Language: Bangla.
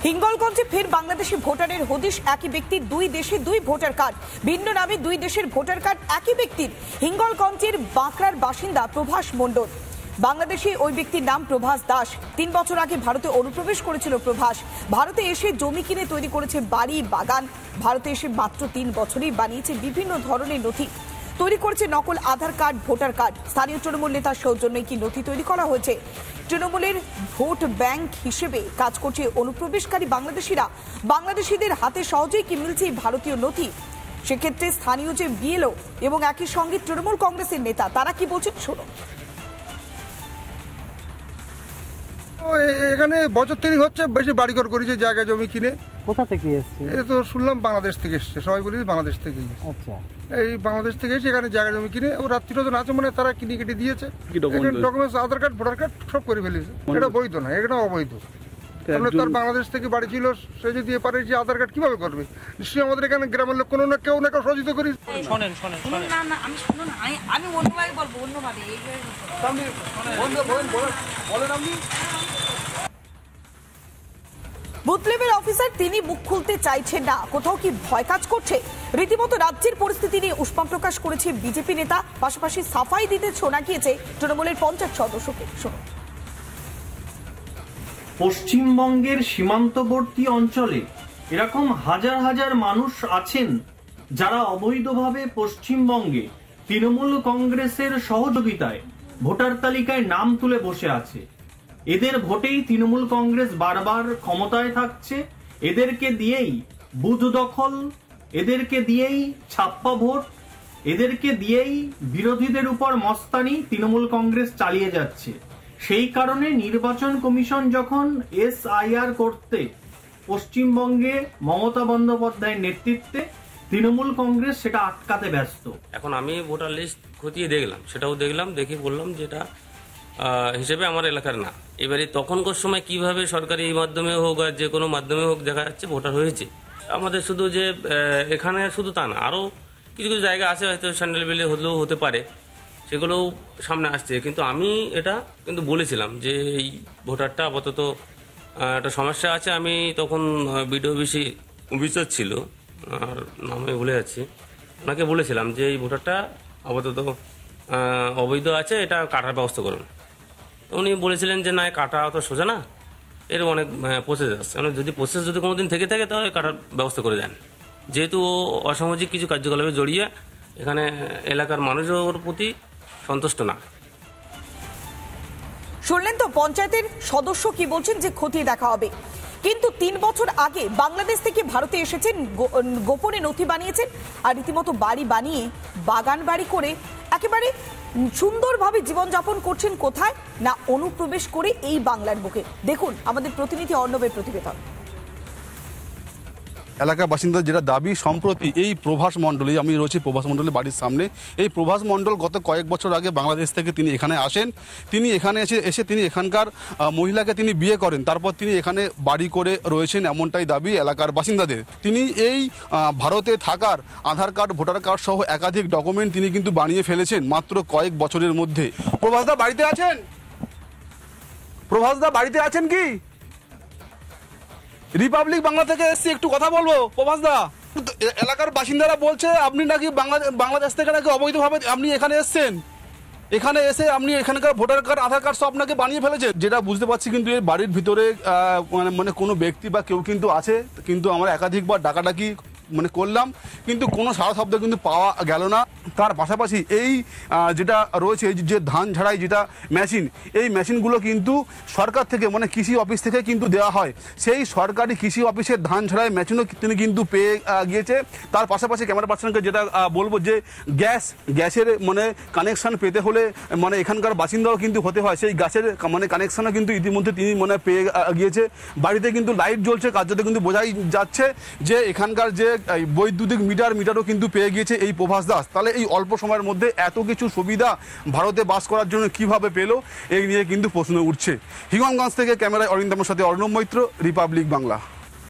হিঙ্গলগঞ্জে ফের বাংলাদেশি ভোটারের হদিশ, একই ব্যক্তির দুই দেশে দুই ভোটার কার্ড, ভিন্ন নামে দুই দেশের ভোটার কার্ড একই ব্যক্তির। হিঙ্গলগঞ্জের বাঁকড়ার বাসিন্দা প্রভাস মণ্ডল। বাংলাদেশি ওই ব্যক্তির নাম প্রভাস দাস। ৩ বছর আগে ভারতে অনুপ্রবেশ করেছিল প্রভাস। ভারতে এসে জমি কিনে তৈরি করেছে বাড়ি বাগান। ভারতে এসে মাত্র ৩ বছরেই বানিয়েছে বিভিন্ন ধরনের নথি, তৈরি করেছে নকল আধার কার্ড, ভোটার কার্ড। স্থানীয় তৃণমূল নেতার সৌজন্যে কি নথি তৈরি করা হয়েছে। তৃণমূলের ভোট ব্যাংক হিসেবে কাজ করছে অনুপ্রবেশকারী বাংলাদেশিরা। বাংলাদেশিদের হাতে সহজেই কি মিলছে ভারতীয় নথি। সেক্ষেত্রে স্থানীয় যে বিএলও এবং একই সঙ্গে তৃণমূল কংগ্রেসের নেতা তারা কি বলছেন শুনুন। এখানে বছর ৩ হচ্ছে, বেশি বাড়িঘর করেছে, জায়গা জমি কিনে। কোথা থেকে এসছে? এই তো শুনলাম বাংলাদেশ থেকে এসছে, সবাই বলি বাংলাদেশ থেকেই। আচ্ছা, এই বাংলাদেশ থেকে এসে এখানে জায়গা জমি কিনে ও রাত্রিরোজন আছে, মানে তারা কিনে কেটে দিয়েছে। ডকুমেন্টস আধার কার্ড, ভোটার কার্ড সব করে ফেলেছে। এটা বৈধ না, এটা অবৈধ। তার বাংলাদেশ থেকে বাড়ি ছিল, সে যদি এপারে যে আধার কার্ড কিভাবে করবে? নিশ্চয়ই আমাদের এখানে গ্রামের লোক কোনো না কেউ সহযোগিতা করি। বুথ লেভেল অফিসার তিনি মুখ খুলতে চাইছেন না, কোথাও কি ভয় কাজ করছে? রীতিমতো রাজ্যের পরিস্থিতি নিয়ে উষ্মা প্রকাশ করেছে বিজেপি নেতা, পাশাপাশি সাফাই দিতে শোনা গিয়েছে তৃণমূলের পঞ্চায়েত সদস্যকে। শুনুন। পশ্চিমবঙ্গের সীমান্তবর্তী অঞ্চলে এরকম হাজার হাজার মানুষ আছেন যারা অবৈধভাবে পশ্চিমবঙ্গে তৃণমূল কংগ্রেসের সহযোগিতায় ভোটার তালিকায় নাম তুলে বসে আছে। এদের ভোটেই তৃণমূল কংগ্রেস বারবার ক্ষমতায় থাকছে। এদেরকে দিয়েই বুথ দখল, এদেরকে দিয়েই ছাপ্পা ভোট, এদেরকে দিয়েই বিরোধীদের উপর মস্তানি তৃণমূল কংগ্রেস চালিয়ে যাচ্ছে। সেই কারণে নির্বাচন কমিশন যখন SIR করতে পশ্চিমবঙ্গে মমতা বন্দ্যোপাধ্যায়ের নেতৃত্বে তৃণমূল কংগ্রেস সেটা আটকাতে ব্যস্ত। এখন আমি ভোটার লিস্ট খতিয়ে দেখলাম, সেটাও দেখলাম, দেখে বললাম যেটা হিসেবে আমার এলাকার না। এবারে তখনকার সময় কিভাবে সরকারি মাধ্যমে হোক আর যে কোনো মাধ্যমে হোক দেখা যাচ্ছে ভোটার হয়েছে। আমাদের শুধু যে এখানে শুধু তা না, আরও কিছু কিছু জায়গা আছে হয়তো স্যান্ডেল বিলে হলেও হতে পারে, সেগুলোও সামনে আসছে। কিন্তু আমি এটা কিন্তু বলেছিলাম যে এই ভোটারটা আপাতত একটা সমস্যা আছে। আমি তখন বিডিও অফিসার ছিল, আর নামে ভুলে যাচ্ছি, ওনাকে বলেছিলাম যে এই ভোটারটা আপাতত অবৈধ আছে, এটা কাটার ব্যবস্থা করুন। উনি বলেছিলেন যে না, কাটা অত সোজা না, এর অনেক প্রসেস আছে। যদি প্রসেস যদি কোনোদিন থেকে থাকে তাহলে কাটার ব্যবস্থা করে দেন। যেহেতু অসামাজিক কিছু কার্যকলাপে জড়িয়ে এখানে এলাকার মানুষের প্রতি সন্তুষ্ট না। শুনলেন তো পঞ্চায়েতের সদস্য কি বলছেন, যে খতিয়ে দেখা হবে। কিন্তু 3 বছর আগে বাংলাদেশ থেকে ভারতে এসেছেন, গোপনে নথি বানিয়েছেন, আর রীতিমতো বাড়ি বানিয়ে বাগান বাড়ি করে একেবারে সুন্দরভাবে জীবনযাপন করছেন। কোথায় না, অনুপ্রবেশ করে এই বাংলার বুকে। দেখুন আমাদের প্রতিনিধি অর্ণবের প্রতিবেদন। এলাকার বাসিন্দা যেটা দাবি, সম্প্রতি এই প্রভাস মণ্ডল, আমি রয়েছি প্রভাস মণ্ডলের বাড়ির সামনে। এই প্রভাস মণ্ডল গত কয়েক বছর আগে বাংলাদেশ থেকে তিনি এখানে আসেন। তিনি এখানে এসে তিনি এখানকার মহিলাকে তিনি বিয়ে করেন, তারপর তিনি এখানে বাড়ি করে রয়েছেন, এমনটাই দাবি এলাকার বাসিন্দাদের। তিনি এই ভারতে থাকার আধার কার্ড, ভোটার কার্ড সহ একাধিক ডকুমেন্ট তিনি কিন্তু বানিয়ে ফেলেছেন মাত্র কয়েক বছরের মধ্যে। প্রভাসদা বাড়িতে আছেন? প্রভাসদা বাড়িতে আছেন কি? রিপাবলিক বাংলা থেকে এসছি, একটু কথা বলবো। প্রভাসদা, এলাকার বাসিন্দারা বলছে আপনি নাকি বাংলাদেশ থেকে নাকি অবৈধভাবে আপনি এখানে এসছেন, এখানে এসে আপনি এখানকার ভোটার কার্ড, আধার কার্ড সব আপনাকে বানিয়ে ফেলেছে। যেটা বুঝতে পারছি কিন্তু এর বাড়ির ভিতরে মানে কোনো ব্যক্তি বা কেউ কিন্তু আছে, কিন্তু আমরা একাধিকবার ডাকাডাকি করলাম, কিন্তু কোনো সাড়া শব্দ কিন্তু পাওয়া গেল না। তার পাশাপাশি এই যেটা রয়েছে, যে ধান ঝাড়াই যেটা মেশিন, এই মেশিনগুলো কিন্তু সরকার থেকে কৃষি অফিস থেকে কিন্তু দেওয়া হয়। সেই সরকারি কৃষি অফিসের ধান ঝাড়াই মেশিনও তিনি কিন্তু পেয়ে গিয়েছে। তার পাশাপাশি ক্যামেরা পার্সনকে যেটা বলবো, যে গ্যাসের কানেকশন পেতে হলে এখানকার বাসিন্দাও কিন্তু হতে হয়, সেই গ্যাসের কানেকশনও কিন্তু ইতিমধ্যে তিনি পেয়ে গিয়েছে। বাড়িতে কিন্তু লাইট জ্বলছে, কার্যত কিন্তু বোঝাই যাচ্ছে যে এখানকার যে বৈদ্যুতিক মিটারও কিন্তু পেয়ে গিয়েছে এই প্রভাস দাস। তাহলে এই অল্প সময়ের মধ্যে এত কিছু সুবিধা ভারতে বাস করার জন্য কিভাবে পেল, এই নিয়ে কিন্তু প্রশ্ন উঠছে। হিঙ্গলগঞ্জ থেকে ক্যামেরায় অরিন্দমের সাথে অর্ণব মৈত্র, রিপাবলিক বাংলা।